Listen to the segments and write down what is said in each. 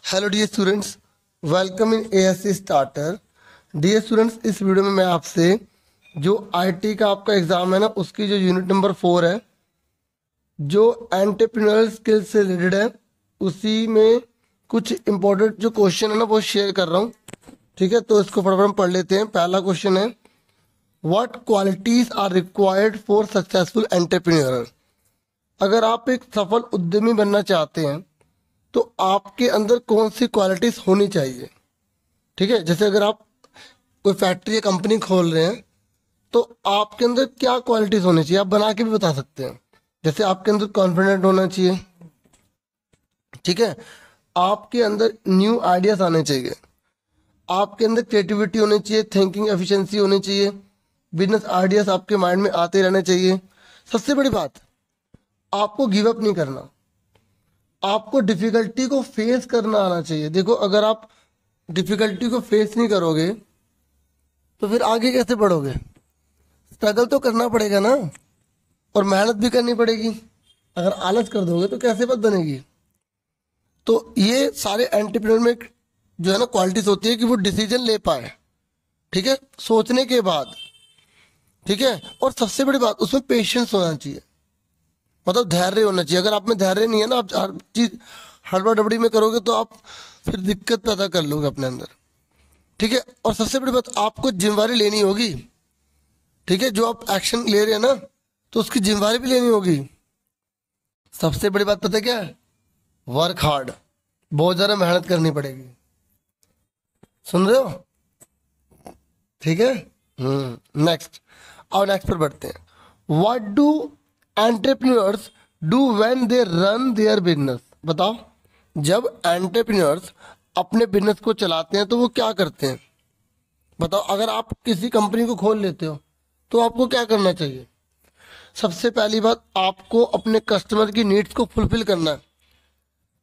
Hello dear students, welcome in ASC starter. Dear students, इस video में मैं आपसे जो आईटी का आपका एग्ज़ाम है ना, उसकी जो यूनिट नंबर 4 है, जो एंटरप्रेन्योरल स्किल्स से रिलेटेड है, उसी में कुछ इंपॉर्टेंट जो क्वेश्चन है ना वो शेयर कर रहा हूँ। ठीक है, तो इसको फटाफट हम पढ़ लेते हैं। पहला क्वेश्चन है, what qualities are required for successful entrepreneur. अगर आप एक सफल उद्यमी बनना चाहते हैं तो आपके अंदर कौन सी क्वालिटीज़ होनी चाहिए। ठीक है, जैसे अगर आप कोई फैक्ट्री या कंपनी खोल रहे हैं तो आपके अंदर क्या क्वालिटीज़ होनी चाहिए, आप बना के भी बता सकते हैं। जैसे आपके अंदर कॉन्फिडेंट होना चाहिए। ठीक है, आपके अंदर न्यू आइडियाज़ आने चाहिए, आपके अंदर क्रिएटिविटी होनी चाहिए, थिंकिंग एफिशिएंसी होनी चाहिए, बिजनेस आइडियाज़ आपके माइंड में आते रहने चाहिए। सबसे बड़ी बात, आपको गिव अप नहीं करना, आपको डिफ़िकल्टी को फेस करना आना चाहिए। देखो, अगर आप डिफ़िकल्टी को फेस नहीं करोगे तो फिर आगे कैसे बढ़ोगे। स्ट्रगल तो करना पड़ेगा ना, और मेहनत भी करनी पड़ेगी। अगर आलस कर दोगे तो कैसे बात बनेगी। तो ये सारे एंटरप्रेन्योर में जो है ना क्वालिटीज होती है कि वो डिसीजन ले पाए। ठीक है, सोचने के बाद। ठीक है, और सबसे बड़ी बात, उसमें पेशेंस होना चाहिए, मतलब धैर्य होना चाहिए। अगर आप में धैर्य नहीं है ना, आप हर चीज़ हड़बड़ डबड़ी में करोगे तो आप फिर दिक्कत पैदा कर लोगे अपने अंदर। ठीक है, और सबसे बड़ी बात, आपको जिम्मेवारी लेनी होगी। ठीक है, जो आप एक्शन ले रहे हैं ना तो उसकी जिम्मेवारी भी लेनी होगी। सबसे बड़ी बात पता है क्या है, वर्क हार्ड, बहुत ज़्यादा मेहनत करनी पड़ेगी। सुन रहे हो? ठीक है, नेक्स्ट। और नेक्स्ट पर बढ़ते हैं। What do entrepreneurs do when they run their business. बताओ, जब एंटरप्रेन्योर्स अपने बिजनेस को चलाते हैं तो वो क्या करते हैं। बताओ, अगर आप किसी कंपनी को खोल लेते हो तो आपको क्या करना चाहिए। सबसे पहली बात, आपको अपने कस्टमर की नीड्स को फुलफिल करना है।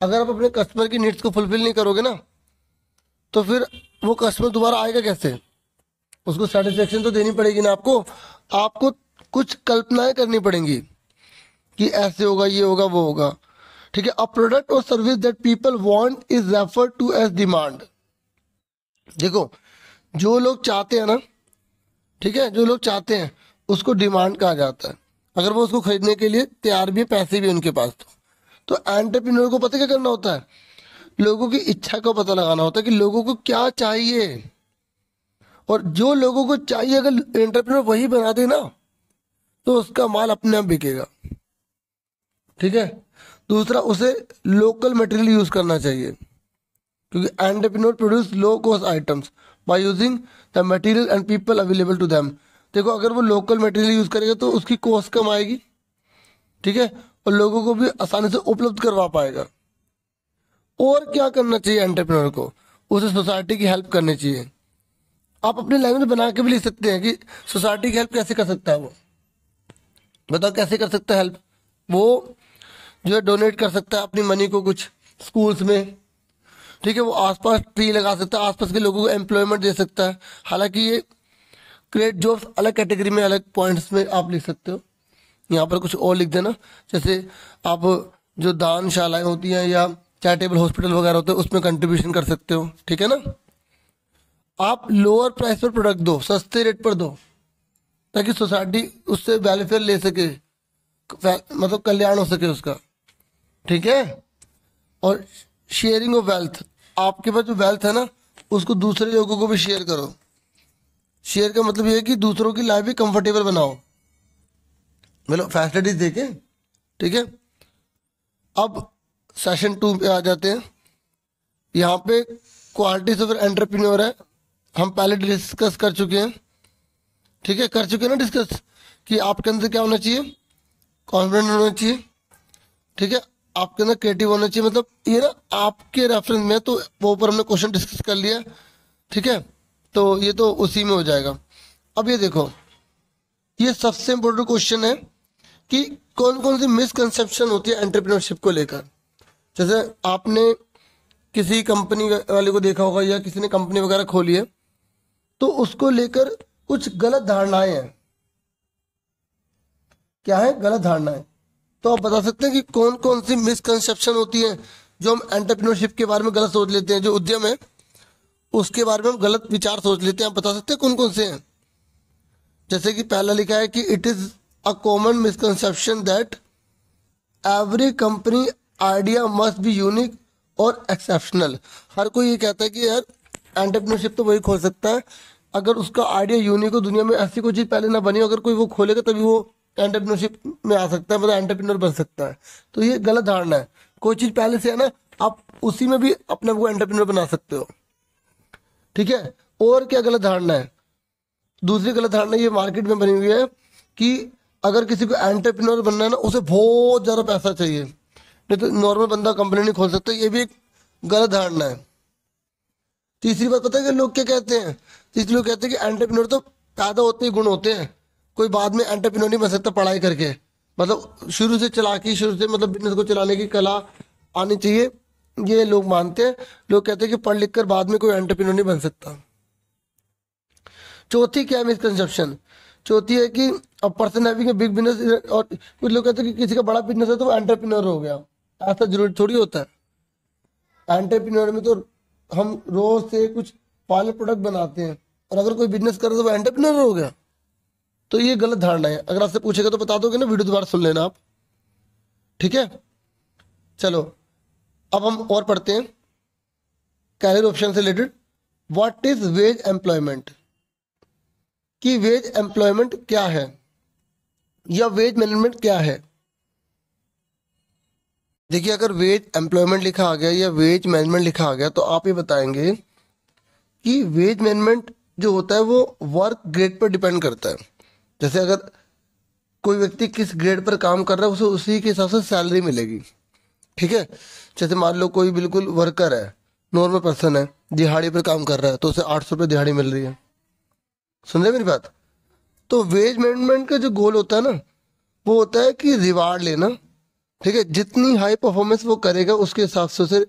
अगर आप अपने कस्टमर की नीड्स को फुलफिल नहीं करोगे ना तो फिर वो कस्टमर दोबारा आएगा कैसे। उसको सेटिस्फेक्शन तो देनी पड़ेगी ना आपको। आपको कुछ कल्पनाएं करनी पड़ेंगी कि ऐसे होगा, ये होगा, वो होगा। ठीक है, अ प्रोडक्ट और service that people want is referred to as demand. देखो, जो लोग चाहते हैं ना, ठीक है, जो लोग चाहते हैं उसको डिमांड कहा जाता है। अगर वो उसको खरीदने के लिए तैयार भी है, पैसे भी है उनके पास। तो एंटरप्रेन्योर को पता क्या करना होता है, लोगों की इच्छा को पता लगाना होता है कि लोगों को क्या चाहिए। और जो लोगों को चाहिए अगर एंटरप्रेन्योर वही बना दे ना तो उसका माल अपने आप बिकेगा। ठीक है, दूसरा, उसे लोकल मटेरियल यूज करना चाहिए, क्योंकि entrepreneur produce low cost items by using the material and people available to them. देखो, अगर वो लोकल मटेरियल यूज करेगा तो उसकी कॉस्ट कम आएगी। ठीक है, और लोगों को भी आसानी से उपलब्ध करवा पाएगा। और क्या करना चाहिए एंटरप्रेन्योर को, उसे सोसाइटी की हेल्प करनी चाहिए। आप अपनी लैंग्वेज बना के भी लिख सकते हैं कि सोसाइटी की हेल्प कैसे कर सकता है वो। बताओ कैसे कर सकता है हेल्प। वो जो है डोनेट कर सकता है अपनी मनी को कुछ स्कूल्स में। ठीक है, वो आसपास ट्री लगा सकता है, आसपास के लोगों को एम्प्लॉयमेंट दे सकता है। हालांकि ये क्रिएट जॉब्स अलग कैटेगरी में, अलग पॉइंट्स में आप लिख सकते हो। यहाँ पर कुछ और लिख देना, जैसे आप जो दानशालाएँ होती हैं या चैरिटेबल हॉस्पिटल वगैरह होते हैं उसमें कंट्रीब्यूशन कर सकते हो। ठीक है ना, आप लोअर प्राइस पर प्रोडक्ट दो, सस्ते रेट पर दो, ताकि सोसाइटी उससे वेलफेयर ले सके, मतलब कल्याण हो सके उसका। ठीक है, और शेयरिंग ऑफ वेल्थ, आपके पास जो वेल्थ है ना उसको दूसरे लोगों को भी शेयर करो। शेयर का मतलब ये है कि दूसरों की लाइफ भी कंफर्टेबल बनाओ, मतलब फैसिलिटीज देके। ठीक है, अब सेशन 2 पे आ जाते हैं। यहाँ पे क्वालिटीज ऑफ एंटरप्रेन्योर है, हम पहले डिस्कस कर चुके हैं। ठीक है, कर चुके हैं ना डिस्कस, कि आपके अंदर क्या होना चाहिए, कॉन्फिडेंट होना चाहिए। ठीक है, आपके अंदर क्रिएटिव होना चाहिए। मतलब ये ना आपके रेफरेंस में, तो वो ऊपर हमने क्वेश्चन डिस्कस कर लिया। ठीक है, तो ये तो उसी में हो जाएगा। अब ये देखो, ये सबसे इम्पोर्टेंट क्वेश्चन है कि कौन कौन सी मिसकंसेप्शन होती है एंटरप्रेन्योरशिप को लेकर। जैसे आपने किसी कंपनी वाले को देखा होगा या किसी ने कंपनी वगैरह खोली है तो उसको लेकर कुछ गलत धारणाएं हैं। क्या है गलत धारणाएं, तो आप बता सकते हैं कि कौन कौन सी मिसकंसेप्शन होती है जो हम एंटरप्रेन्योरशिप के बारे में गलत सोच लेते हैं, जो उद्यम है उसके बारे में हम गलत विचार सोच लेते हैं। आप बता सकते हैं कौन कौन से हैं? जैसे कि पहला लिखा है कि it is a common misconception that every company idea must be unique और एक्सेप्शनल। हर कोई ये कहता है कि यार एंटरप्रेन्योरशिप तो वही खोल सकता है अगर उसका आइडिया यूनिक हो, दुनिया में ऐसी कोई चीज़ पहले ना बनी हो, अगर कोई वो खोलेगा तभी वो एंटरप्रेन्योरशिप में आ सकता है, मतलब एंटरप्रेन्योर बन सकता है। तो ये गलत धारणा है। कोई चीज़ पहले से है ना, आप उसी में भी अपने को एंटरप्रेन्योर बना सकते हो। ठीक है। और क्या गलत धारणा है? दूसरी गलत धारणा ये मार्केट में बनी हुई है कि अगर किसी को एंटरप्रेन्योर बनना है ना, उसे बहुत ज़्यादा पैसा चाहिए, नहीं तो नॉर्मल बंदा कंपनी नहीं खोल सकता। ये भी एक गलत धारणा है। तीसरी बात पता है कि लोग क्या कहते हैं? तीसरे लोग कहते हैं कि एंटरप्रेन्योर तो पैदा होते ही गुण होते हैं, कोई बाद में एंटरप्रेन्योर नहीं बन सकता पढ़ाई करके। मतलब शुरू से चालाकी, शुरू से मतलब बिजनेस को चलाने की कला आनी चाहिए, ये लोग मानते हैं। लोग कहते हैं कि पढ़ लिख कर बाद में कोई एंटरप्रेन्योर नहीं बन सकता। चौथी क्या मिसकंसेप्शन? चौथी है कि अब person having a big business, और कुछ लोग कहते हैं कि किसी का बड़ा बिजनेस है तो वो एंटरप्रेन्योर हो गया। ऐसा जरूरी थोड़ी होता है। एंटरप्रेन्योर में तो हम रोज से कुछ फाइनल प्रोडक्ट बनाते हैं, और अगर कोई बिजनेस करे तो वो एंटरप्रेन्योर हो गया। तो ये गलत धारणा है। अगर आपसे पूछेगा तो बता दोगे ना, वीडियो दोबारा सुन लेना आप। ठीक है, चलो अब हम और पढ़ते हैं कैरियर ऑप्शन से related. What is veg employment? कि वेज एम्प्लॉयमेंट क्या है या वेज मैनेजमेंट क्या है? देखिए, अगर वेज एम्प्लॉयमेंट लिखा आ गया या वेज मैनेजमेंट लिखा आ गया तो आप ये बताएंगे कि वेज मैनेजमेंट जो होता है वो वर्क ग्रेड पर डिपेंड करता है। जैसे अगर कोई व्यक्ति किस ग्रेड पर काम कर रहा है उसे उसी के हिसाब से सैलरी मिलेगी। ठीक है। जैसे मान लो कोई बिल्कुल वर्कर है, नॉर्मल पर्सन है, दिहाड़ी पर काम कर रहा है, तो उसे 800 रुपये दिहाड़ी मिल रही है। सुन रहे मेरी बात? तो वेज मैनेजमेंट का जो गोल होता है ना, वो होता है कि रिवार्ड लेना। ठीक है। जितनी हाई परफॉर्मेंस वो करेगा उसके हिसाब से उसे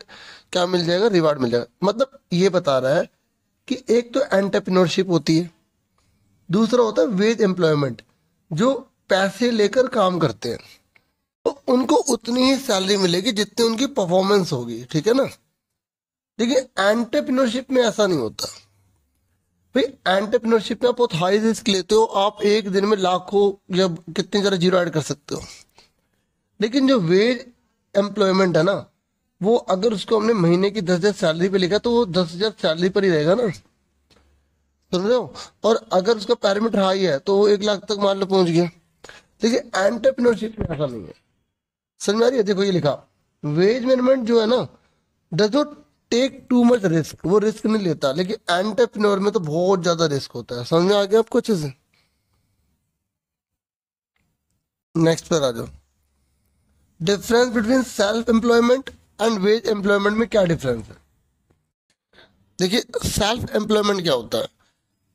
क्या मिल जाएगा? रिवार्ड मिल जाएगा। मतलब ये बता रहा है कि एक तो एंटरप्रेन्योरशिप होती है, दूसरा होता है वेज एम्प्लॉयमेंट, जो पैसे लेकर काम करते हैं तो उनको उतनी ही सैलरी मिलेगी जितनी उनकी परफॉर्मेंस होगी। ठीक है ना। देखिए, एंटरप्रेन्योरशिप में ऐसा नहीं होता भाई। एंटरप्रेन्योरशिप में आप बहुत हाई रिस्क लेते हो, आप एक दिन में लाखों या कितनी ज़्यादा जीरो ऐड कर सकते हो। लेकिन जो वेज एम्प्लॉयमेंट है ना, वो अगर उसको हमने महीने की 10,000 सैलरी पे लिखा तो वो 10,000 सैलरी पर ही रहेगा ना। सुन रहे हो? और अगर उसका पैरामीटर हाई है तो वो 1 लाख तक मान लो पहुंच गया। देखिए, एंटरप्रेन्योरशिप में ऐसा नहीं है। समझ में आ रही है? देखो ये लिखा, वेज मैनेजमेंट जो है ना, does not take too much risk, वो रिस्क नहीं लेता। लेकिन एंटरप्रेन्योर में तो बहुत ज्यादा रिस्क होता है। समझ में आ गया आपको अच्छे से? नेक्स्ट पर आ जाओ। Difference between self employment and veg employment में क्या डिफरेंस है? देखिए, सेल्फ एम्प्लॉयमेंट क्या होता है?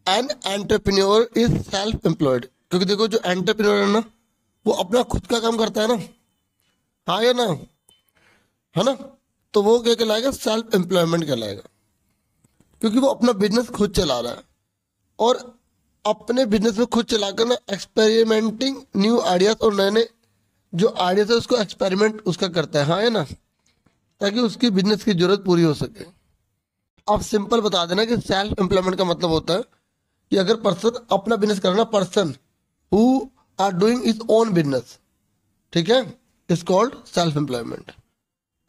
An entrepreneur is self employed. क्योंकि देखो, जो एंटरप्रेन्योर है ना, वो अपना खुद का काम करता है ना, हाँ या ना, है ना, तो वो क्या कहलाएगा? सेल्फ एम्प्लॉयमेंट कहलाएगा। क्योंकि वो अपना बिजनेस खुद चला रहा है, और अपने बिजनेस में खुद चलाकर ना एक्सपेरिमेंटिंग न्यू आइडियाज, और नए नए जो आइडियाज है उसको एक्सपेरिमेंट उसका करता है, हाँ है ना, ताकि उसकी बिजनेस की जरूरत पूरी हो सके। आप सिंपल बता देना कि सेल्फ एम्प्लॉयमेंट का मतलब होता है कि अगर पर्सन अपना बिजनेस करना, person who are doing is own business, ठीक है, इज कॉल्ड सेल्फ एम्प्लॉयमेंट।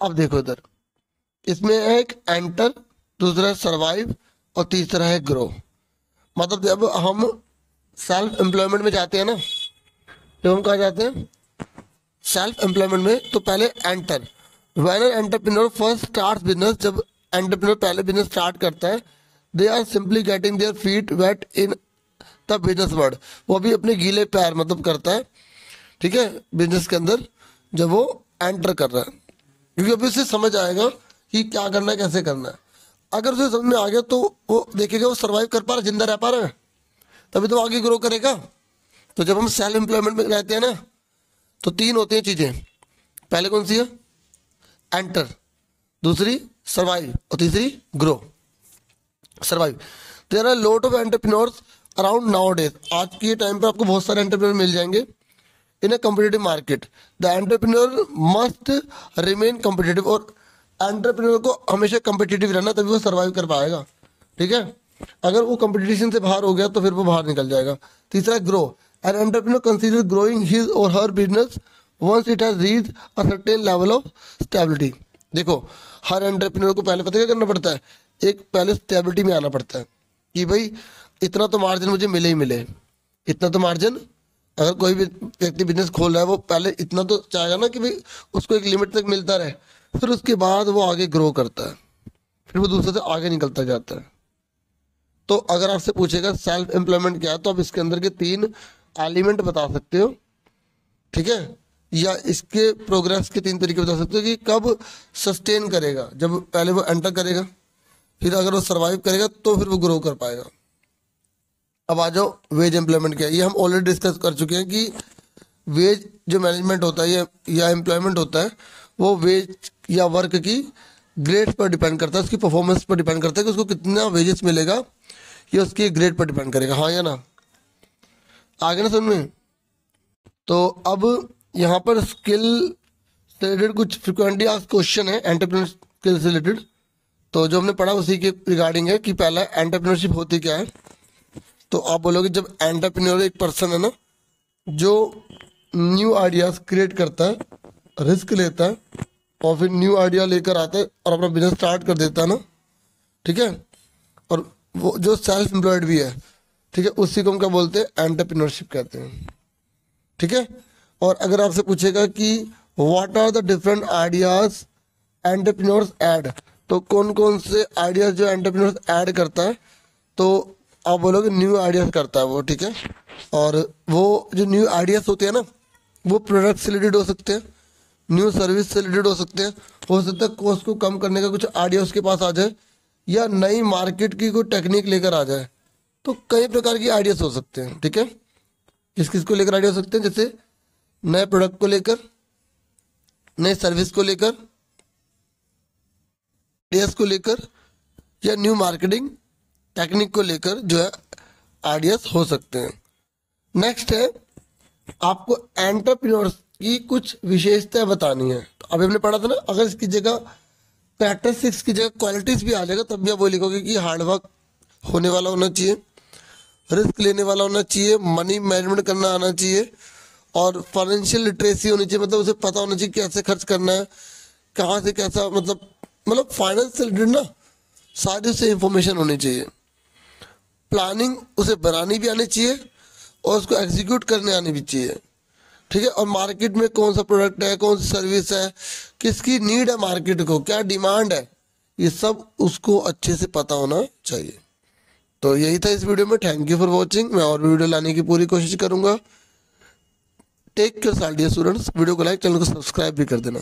अब देखो इधर, इसमें है एक एंटर, दूसरा है सर्वाइव, और तीसरा है ग्रो। मतलब जब हम सेल्फ एम्प्लॉयमेंट में जाते हैं ना, जब हम कहाँ जाते हैं सेल्फ एम्प्लॉयमेंट में, तो पहले enter. When an entrepreneur first start business, जब एंटरप्रेन्योर पहले बिजनेस स्टार्ट करता है, they are simply getting their feet wet in the business world. वो भी अपने गीले पैर मतलब करता है, ठीक है, बिजनेस के अंदर जब वो एंटर कर रहा है। क्योंकि अभी उसे समझ आएगा कि क्या करना है, कैसे करना है। अगर उसे समझ में आ गया तो वो देखेगा वो सर्वाइव कर पा रहा है, जिंदा रह पा रहा है, तभी तो आगे ग्रो करेगा। तो जब हम सेल्फ एम्प्लॉयमेंट में रहते हैं ना, तो 3 होती हैं चीज़ें। पहले कौन सी है? एंटर, दूसरी सर्वाइव, और तीसरी grow. Survive. There are lot of entrepreneurs around now days. आज के टाइम पर आपको बहुत सारे एंटरप्रेन्योर मिल जाएंगे in a competitive market. The entrepreneur must remain competitive. और एंटरप्रेन्योर को हमेशा कम्पिटिटिव रहना, तभी वो सर्वाइव कर पाएगा। ठीक है, अगर वो कंपटीशन से बाहर हो गया तो फिर वो बाहर निकल जाएगा। तीसरा, grow. An entrepreneur consider growing his or her business once it has reached a certain level of stability. देखो, हर एंटरप्रेन्योर को पहले पता क्या करना पड़ता है, एक पहले स्टेबिलिटी में आना पड़ता है कि भाई इतना तो मार्जिन मुझे मिले ही मिले, इतना तो मार्जिन। अगर कोई भी व्यक्ति बिजनेस खोल रहा है वो पहले इतना तो चाहेगा ना कि भाई उसको एक लिमिट तक मिलता रहे, फिर उसके बाद वो आगे ग्रो करता है, फिर वो दूसरे से आगे निकलता जाता है। तो अगर आपसे पूछेगा सेल्फ एम्प्लॉयमेंट क्या है, तो आप इसके अंदर के 3 एलिमेंट बता सकते हो। ठीक है, या इसके प्रोग्रेस के 3 तरीके बता सकते हो कि कब सस्टेन करेगा, जब पहले वो एंटर करेगा, फिर अगर वो सर्वाइव करेगा तो फिर वो ग्रो कर पाएगा। अब आ जाओ वेज एम्प्लॉयमेंट क्या है। ये हम ऑलरेडी डिस्कस कर चुके हैं कि वेज जो मैनेजमेंट होता है या एम्प्लॉयमेंट होता है, वो वेज या वर्क की ग्रेड पर डिपेंड करता है, उसकी परफॉर्मेंस पर डिपेंड करता है कि उसको कितना वेजेस मिलेगा, ये उसकी ग्रेड पर डिपेंड करेगा। हाँ या ना, आगे ना समझ में। तो अब यहाँ पर स्किल से रिलेटेड कुछ फ्रिक्वेंटली आस्क्ड क्वेश्चन है एंटरप्रेन्योर स्किल से रिलेटेड। तो जो हमने पढ़ा उसी के रिगार्डिंग है कि पहला एंटरप्रेन्योरशिप होती क्या है। तो आप बोलोगे जब एंटरप्रेन्योर एक पर्सन है ना जो न्यू आइडियाज क्रिएट करता है, रिस्क लेता है और फिर न्यू आइडिया लेकर आता है और अपना बिजनेस स्टार्ट कर देता है ना। ठीक है, और वो जो सेल्फ एम्प्लॉयड भी है, ठीक है, उसी को हम क्या बोलते हैं, एंटरप्रेन्योरशिप कहते हैं। ठीक है, और अगर आपसे पूछेगा कि what are the different ideas entrepreneurs add, तो कौन कौन से आइडियाज जो एंटरप्रेन्योर्स ऐड करता है, तो आप बोलोगे न्यू आइडियाज करता है वो। ठीक है, और वो जो न्यू आइडियाज होते हैं ना, वो प्रोडक्ट से रिलेटेड हो सकते हैं, न्यू सर्विस से रिलेटेड हो सकते हैं, हो सकता है कॉस्ट को कम करने का कुछ आइडिया उसके पास आ जाए, या नई मार्केट की कोई टेक्निक लेकर आ जाए। तो कई प्रकार की आइडियाज हो सकते हैं। ठीक है, किस किस को लेकर आइडिया हो सकते हैं, जैसे नए प्रोडक्ट को लेकर, नए सर्विस को लेकर, आइडियाज को लेकर, या न्यू मार्केटिंग टेक्निक को लेकर जो है आइडियाज हो सकते हैं। नेक्स्ट है आपको एंटरप्रेन्योर्स की कुछ विशेषताएं बतानी है। तो अभी हमने पढ़ा था ना, अगर इसकी जगह कैरेक्टरिस्टिक्स की जगह क्वालिटीज भी आ जाएगा तब भी आप वो लिखोगे कि हार्डवर्क होने वाला होना चाहिए, रिस्क लेने वाला होना चाहिए, मनी मैनेजमेंट करना आना चाहिए, और फाइनेंशियल लिटरेसी होनी चाहिए, मतलब उसे पता होना चाहिए कैसे खर्च करना है, कहाँ से कैसा, मतलब फाइनेंस से रिलेटेड ना सारी उससे इंफॉर्मेशन होनी चाहिए। प्लानिंग उसे बनानी भी आनी चाहिए और उसको एग्जीक्यूट करने आनी भी चाहिए। ठीक है, और मार्केट में कौन सा प्रोडक्ट है, कौन सी सर्विस है, किसकी नीड है, मार्केट को क्या डिमांड है, ये सब उसको अच्छे से पता होना चाहिए। तो यही था इस वीडियो में। Thank you for watching. मैं और भी वीडियो लाने की पूरी कोशिश करूंगा। Take care dear students. Video को लाइक, चैनल को सब्सक्राइब भी कर देना।